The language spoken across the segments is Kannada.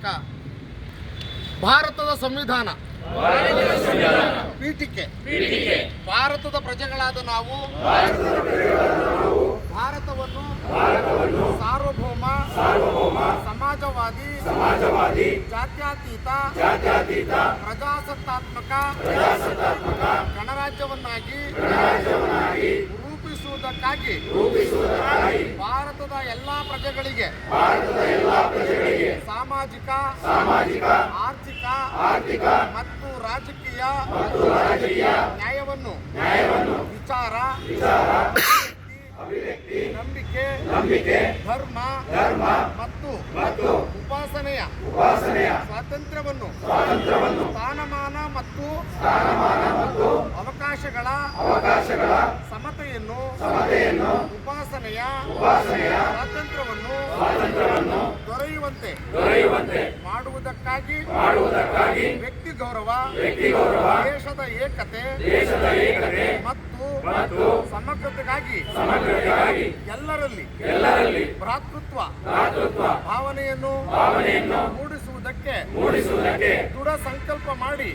ಮೂಲಕ ಭಾರತದ ಸಂವಿಧಾನ ಪೀಠಿಕೆ ಭಾರತದ ಪ್ರಜೆಗಳಾದ ನಾವು ಭಾರತವನ್ನು ಸಾರ್ವಭೌಮ ಸಮಾಜವಾದಿ ಜಾತ್ಯತೀತ ಪ್ರಜಾಸತ್ತಾತ್ಮಕ ಗಣರಾಜ್ಯವನ್ನಾಗಿ ರೂಪಿಸುವುದಕ್ಕಾಗಿ ಭಾರತದ ಎಲ್ಲಾ ಪ್ರಜೆಗಳಿಗೆ ಸಾಮಾಜಿಕ ಆರ್ಥಿಕ ಮತ್ತು ರಾಜಕೀಯ ನ್ಯಾಯವನ್ನು ವಿಚಾರ ನಂಬಿಕೆ ಧರ್ಮ ಮತ್ತು ಉಪಾಸನೆಯ ಸ್ವಾತಂತ್ರ್ಯವನ್ನು ಸ್ಥಾನಮಾನ ಮತ್ತು ಅವಕಾಶಗಳ ಸಮತೆಯನ್ನು ಉಪಾಸನೆಯ ಸ್ವಾತಂತ್ರ್ಯವನ್ನು ದೊರೆಯುವಂತೆ ಮಾಡುವುದಕ್ಕಾಗಿ ವ್ಯಕ್ತಿ ಗೌರವ ದೇಶದ ಏಕತೆ ಮತ್ತು ಸಮಗ್ರತೆಗಾಗಿ ಎಲ್ಲರಲ್ಲಿ ಭ್ರಾತೃತ್ವ ಭಾವನೆಯನ್ನು ಮೂಡಿಸುವುದಕ್ಕೆ ದೃಢ ಸಂಕಲ್ಪ ಮಾಡಿ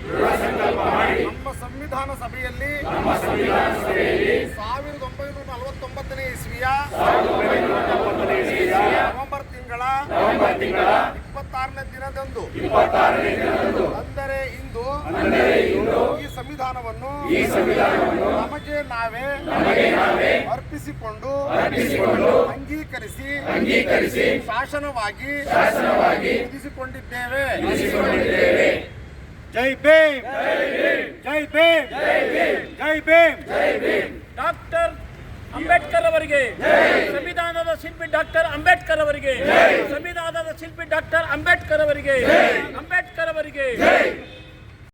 ನಮ್ಮ ಸಂವಿಧಾನ ಸಭೆಯಲ್ಲಿ 1949ನೇ ಇಸ್ವಿಯ ನವೆಂಬರ್ ತಿಂಗಳ 26ನೇ ದಿನದಂದು ಅಂದರೆ ಇಂದು ಈ ಸಂವಿಧಾನವನ್ನು ನಮಗೆ ನಾವೇ ಅರ್ಪಿಸಿಕೊಂಡು ಅಂಗೀಕರಿಸಿ ಶಾಸನವಾಗಿ ವಿಧಿಸಿಕೊಂಡಿದ್ದೇವೆ. ಜೈ ಭೀಮ್, ಜೈ ಭೀಮ್, ಜೈ ಭೀಮ್. ಡಾಕ್ಟರ್ ಅಂಬೇಡ್ಕರ್ ಅವರಿಗೆ, ಸಂವಿಧಾನದ ಶಿಲ್ಪಿ ಡಾಕ್ಟರ್ ಅಂಬೇಡ್ಕರ್ ಅವರಿಗೆ, ಸಂವಿಧಾನದ ಶಿಲ್ಪಿ ಡಾಕ್ಟರ್ ಅಂಬೇಡ್ಕರ್ ಅವರಿಗೆ, ಅಂಬೇಡ್ಕರ್ ಅವರಿಗೆ.